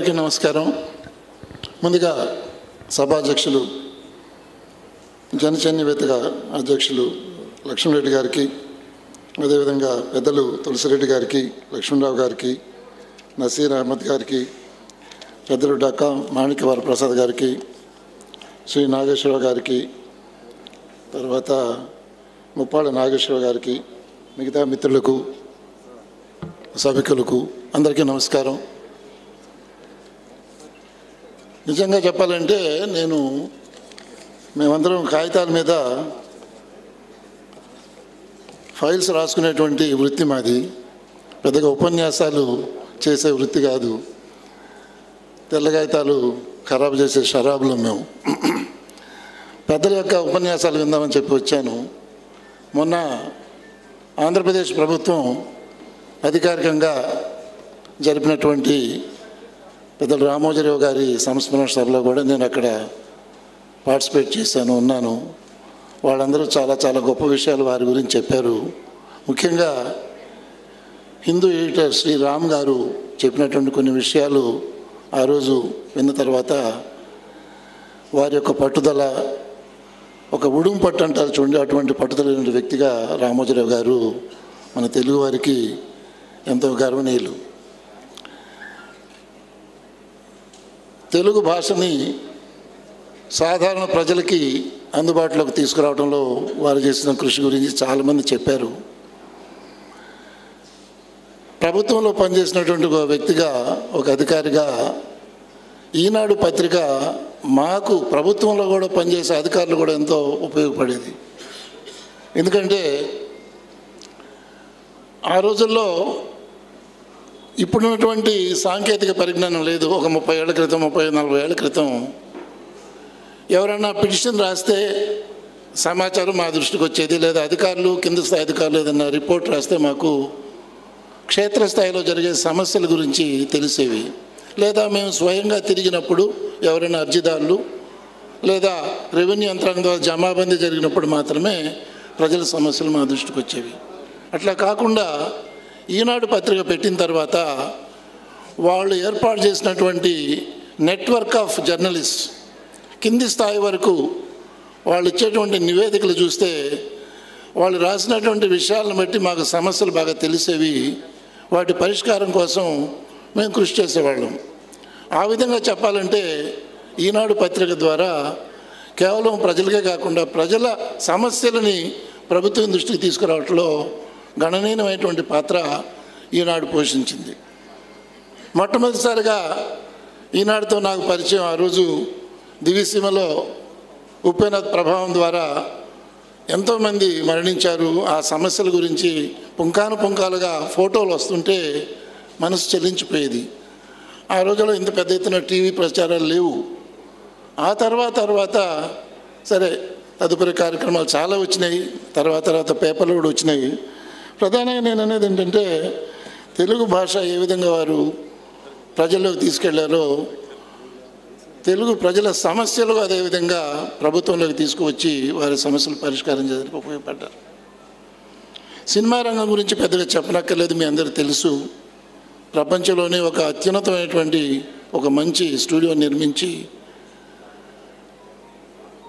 అందరికీ నమస్కారం. ముందుగా సభాధ్యక్షులు జనచైతన్య వేదిక అధ్యక్షులు లక్ష్మణరెడ్డి గారికి, అదేవిధంగా పెద్దలు తులసిరెడ్డి గారికి, లక్ష్మణరావు గారికి, నసీర్ అహ్మద్ గారికి, పెద్దలు డాకా మాణిక్య వరప్రసాద్ గారికి, శ్రీ నాగేశ్వరరావు గారికి, తర్వాత ముప్పాళ్ళ నాగేశ్వరరావు గారికి, మిగతా మిత్రులకు, సభికులకు అందరికీ నమస్కారం. నిజంగా చెప్పాలంటే మేమందరం కాగితాల మీద ఫైల్స్ రాసుకునేటువంటి వృత్తి మాది. పెద్దగా ఉపన్యాసాలు చేసే వృత్తి కాదు. తెల్ల కాగితాలు ఖరాబు చేసే షరాబులు మేము. పెద్దల యొక్క ఉపన్యాసాలు విందామని చెప్పి వచ్చాను. మొన్న ఆంధ్రప్రదేశ్ ప్రభుత్వం అధికారికంగా జరిపినటువంటి పెద్దలు రామోజీరావు గారి సంస్మరణ సభలో కూడా నేను అక్కడ పార్టిసిపేట్ చేశాను, ఉన్నాను. వాళ్ళందరూ చాలా చాలా గొప్ప విషయాలు వారి గురించి చెప్పారు. ముఖ్యంగా హిందూ ఎడిటర్ శ్రీ రామ్ గారు చెప్పినటువంటి కొన్ని విషయాలు ఆ రోజు విన్న తర్వాత వారి యొక్క పట్టుదల, ఒక ఉడుం పట్టు అంటారు చూడండి, అటువంటి పట్టుదల వ్యక్తిగా రామోజీరావు గారు మన తెలుగు వారికి ఎంతో గర్వనీయులు. తెలుగు భాషని సాధారణ ప్రజలకి అందుబాటులోకి తీసుకురావడంలో వారు చేసిన కృషి గురించి చాలామంది చెప్పారు. ప్రభుత్వంలో పనిచేసినటువంటి ఒక వ్యక్తిగా, ఒక అధికారిగా ఈనాడు పత్రిక మాకు ప్రభుత్వంలో కూడా పనిచేసే అధికారులు కూడా ఎంతో ఉపయోగపడేది. ఎందుకంటే ఆ రోజుల్లో ఇప్పుడున్నటువంటి సాంకేతిక పరిజ్ఞానం లేదు. ఒక 30 ఏళ్ల క్రితం, 30-40 ఏళ్ల క్రితం ఎవరైనా పిటిషన్ రాస్తే సమాచారం మా దృష్టికి వచ్చేది, లేదా అధికారులు, కింద స్థాయి అధికారులు ఏదైనా రిపోర్ట్ రాస్తే మాకు క్షేత్రస్థాయిలో జరిగే సమస్యల గురించి తెలిసేవి. లేదా మేము స్వయంగా తిరిగినప్పుడు ఎవరైనా అర్జీదారులు లేదా రెవెన్యూ యంత్రాంగం ద్వారా జమాబందీ జరిగినప్పుడు మాత్రమే ప్రజల సమస్యలు మా దృష్టికి వచ్చేవి. అట్లా కాకుండా ఈనాడు పత్రిక పెట్టిన తర్వాత వాళ్ళు ఏర్పాటు చేసినటువంటి నెట్వర్క్ ఆఫ్ జర్నలిస్ట్ కింది స్థాయి వరకు వాళ్ళు ఇచ్చేటువంటి నివేదికలు చూస్తే వాళ్ళు రాసినటువంటి విషయాలను బట్టి మాకు సమస్యలు బాగా తెలిసేవి. వాటి పరిష్కారం కోసం మేము కృషి చేసేవాళ్ళం. ఆ విధంగా చెప్పాలంటే ఈనాడు పత్రిక ద్వారా కేవలం ప్రజలకే కాకుండా ప్రజల సమస్యలని ప్రభుత్వం దృష్టికి తీసుకురావడంలో గణనీయమైనటువంటి పాత్ర ఈనాడు పోషించింది. మొట్టమొదటిసారిగా ఈనాడుతో నాకు పరిచయం ఆ రోజు దివిసీమలో ఉప్పెనత్ ప్రభావం ద్వారా ఎంతోమంది మరణించారు. ఆ సమస్యల గురించి పుంకాలుగా ఫోటోలు వస్తుంటే మనసు చెల్లించిపోయేది. ఆ రోజుల్లో ఇంత పెద్ద ఎత్తున టీవీ ప్రచారాలు లేవు. ఆ తర్వాత సరే తదుపరి కార్యక్రమాలు చాలా వచ్చినాయి. తర్వాత పేపర్లు కూడా వచ్చినాయి. ప్రధానంగా నేను అనేది ఏంటంటే తెలుగు భాష ఏ విధంగా వారు ప్రజల్లోకి తీసుకెళ్లారో, తెలుగు ప్రజల సమస్యలు అదేవిధంగా ప్రభుత్వంలోకి తీసుకువచ్చి వారి సమస్యలు పరిష్కారం చేయడానికి ఉపయోగపడ్డారు. సినిమా రంగం గురించి పెద్దగా చెప్పనక్కర్లేదు, మీ అందరికీ తెలుసు. ప్రపంచంలోనే ఒక అత్యున్నతమైనటువంటి ఒక మంచి స్టూడియో నిర్మించి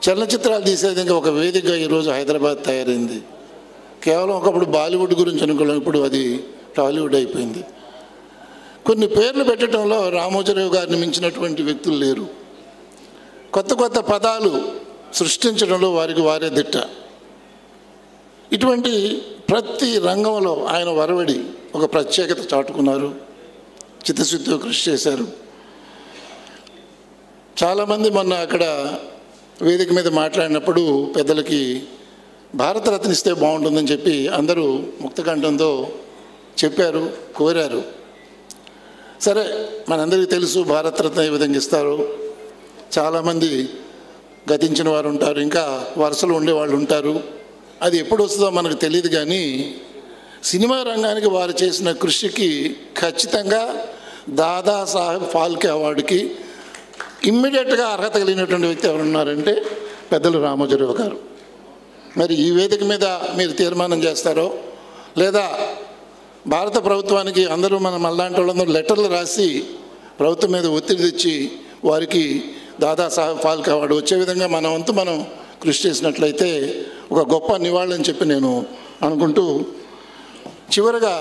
చలనచిత్రాలు తీసే విధంగా ఒక వేదికగా ఈరోజు హైదరాబాద్ తయారైంది. కేవలం ఒకప్పుడు బాలీవుడ్ గురించి అనుకోవడం, ఇప్పుడు అది టాలీవుడ్ అయిపోయింది. కొన్ని పేర్లు పెట్టడంలో రామోజీరావు గారిని మించినటువంటి వ్యక్తులు లేరు. కొత్త పదాలు సృష్టించడంలో వారే దిట్ట. ఇటువంటి ప్రతి రంగంలో ఆయన వరవడి ఒక ప్రత్యేకత చాటుకున్నారు, చిత్తశుద్ధితో కృషి చేశారు. చాలామంది మొన్న అక్కడ వేదిక మీద మాట్లాడినప్పుడు పెద్దలకి భారతరత్న ఇస్తే బాగుంటుందని చెప్పి అందరూ ముక్తకంఠంతో చెప్పారు, కోరారు. సరే, మనందరికీ తెలుసు భారతరత్న ఏ విధంగా ఇస్తారు. చాలామంది గతించిన వారు ఉంటారు, ఇంకా వరుసలు ఉండేవాళ్ళు ఉంటారు. అది ఎప్పుడు వస్తుందో మనకు తెలియదు. కానీ సినిమా రంగానికి వారు చేసిన కృషికి ఖచ్చితంగా దాదాసాహెబ్ ఫాల్కే అవార్డుకి ఇమ్మీడియట్గా అర్హత కలిగినటువంటి వ్యక్తి ఎవరున్నారంటే పెద్దలు రామోజీరావు గారు. మరి ఈ వేదిక మీద మీరు తీర్మానం చేస్తారో లేదా భారత ప్రభుత్వానికి అందరూ మనం అలాంటి వాళ్ళందరూ లెటర్లు రాసి ప్రభుత్వం మీద ఒత్తిడి తెచ్చి వారికి దాదాసాహెబ్ ఫాల్కే అవార్డు వచ్చే విధంగా మన వంతు మనం కృషి చేసినట్లయితే ఒక గొప్ప నివాళని చెప్పి నేను అనుకుంటూ చివరగా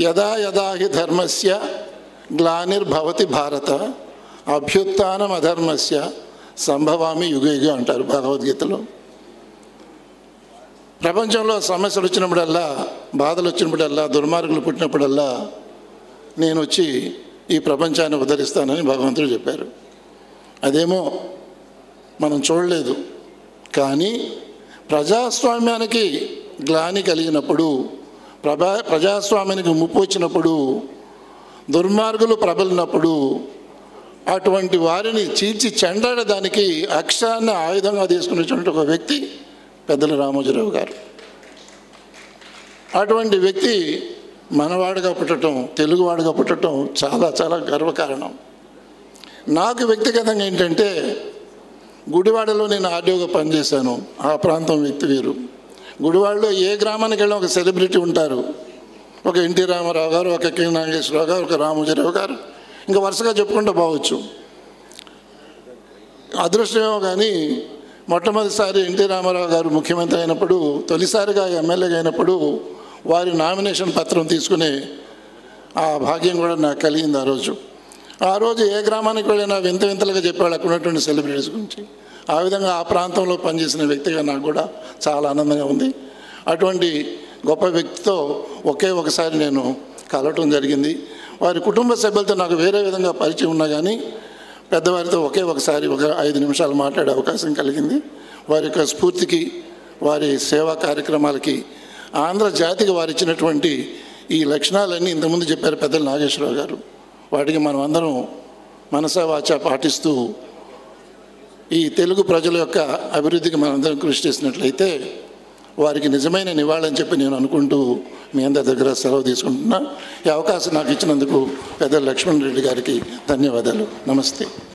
యదా యదా హి ధర్మస్య గ్లానిర్భవతి భారత అభ్యుత్థానం అధర్మస్య సంభవామి యుగయుగ అంటారు భగవద్గీతలో. ప్రపంచంలో సమస్యలు వచ్చినప్పుడల్లా, బాధలు వచ్చినప్పుడల్లా, దుర్మార్గులు పుట్టినప్పుడల్లా నేను వచ్చి ఈ ప్రపంచాన్ని ఉద్ధరిస్తానని భగవంతుడు చెప్పారు. అదేమో మనం చూడలేదు, కానీ ప్రజాస్వామ్యానికి గ్లాని కలిగినప్పుడు, ప్రజాస్వామ్యానికి ముప్పు వచ్చినప్పుడు, దుర్మార్గులు ప్రబలినప్పుడు అటువంటి వారిని చీల్చి చెండాడడానికి అక్షరాన్ని ఆయుధంగా తీసుకున్నటువంటి ఒక వ్యక్తి పెద్దల రామోజీరావు గారు. అటువంటి వ్యక్తి మనవాడుగా పుట్టడం, తెలుగువాడుగా పుట్టడం చాలా చాలా గర్వకారణం. నాకు వ్యక్తిగతంగా ఏంటంటే, గుడివాడలో నేను ఆర్డీఓగా పనిచేశాను. ఆ ప్రాంతం వ్యక్తి వేరు. గుడివాడలో ఏ గ్రామానికి వెళ్ళినా ఒక సెలబ్రిటీ ఉంటారు. ఒక ఎన్టీ రామారావు గారు, ఒక కె నాగేశ్వరరావు గారు, ఒక రామోజీరావు గారు, ఇంకా వరుసగా చెప్పుకుంటూ పోవచ్చు. అదృష్టమేమో కానీ మొట్టమొదటిసారి ఎన్టీ రామారావు గారు ముఖ్యమంత్రి అయినప్పుడు, తొలిసారిగా ఎమ్మెల్యేగా అయినప్పుడు వారి నామినేషన్ పత్రం తీసుకునే ఆ భాగ్యం కూడా నాకు కలిగింది ఆ రోజు ఏ గ్రామానికి వెళ్ళినా వింత వింతలుగా చెప్పాడు అక్కడ ఉన్నటువంటి సెలబ్రిటీస్ గురించి. ఆ విధంగా ఆ ప్రాంతంలో పనిచేసిన వ్యక్తిగా నాకు కూడా చాలా ఆనందంగా ఉంది. అటువంటి గొప్ప వ్యక్తితో ఒకసారి నేను కలవటం జరిగింది. వారి కుటుంబ సభ్యులతో నాకు వేరే విధంగా పరిచయం ఉన్నా కానీ పెద్దవారితో ఒకసారి 5 నిమిషాలు మాట్లాడే అవకాశం కలిగింది. వారి యొక్క స్ఫూర్తికి, వారి సేవా కార్యక్రమాలకి, ఆంధ్ర జాతికి వారు ఇచ్చినటువంటి ఈ లక్షణాలన్నీ ఇంతకుముందు చెప్పారు పెద్దలు నాగేశ్వరరావు గారు. వాటికి మనం అందరం మనసా వాచా పాటిస్తూ ఈ తెలుగు ప్రజల యొక్క అభివృద్ధికి మనందరం కృషి చేసినట్లయితే వారికి నిజమైన నివాళని చెప్పి నేను అనుకుంటూ మీ అందరి దగ్గర సెలవు తీసుకుంటున్నా. ఈ అవకాశం నాకు ఇచ్చినందుకు పెద్దలు లక్ష్మణ్ రెడ్డి గారికి ధన్యవాదాలు. నమస్తే.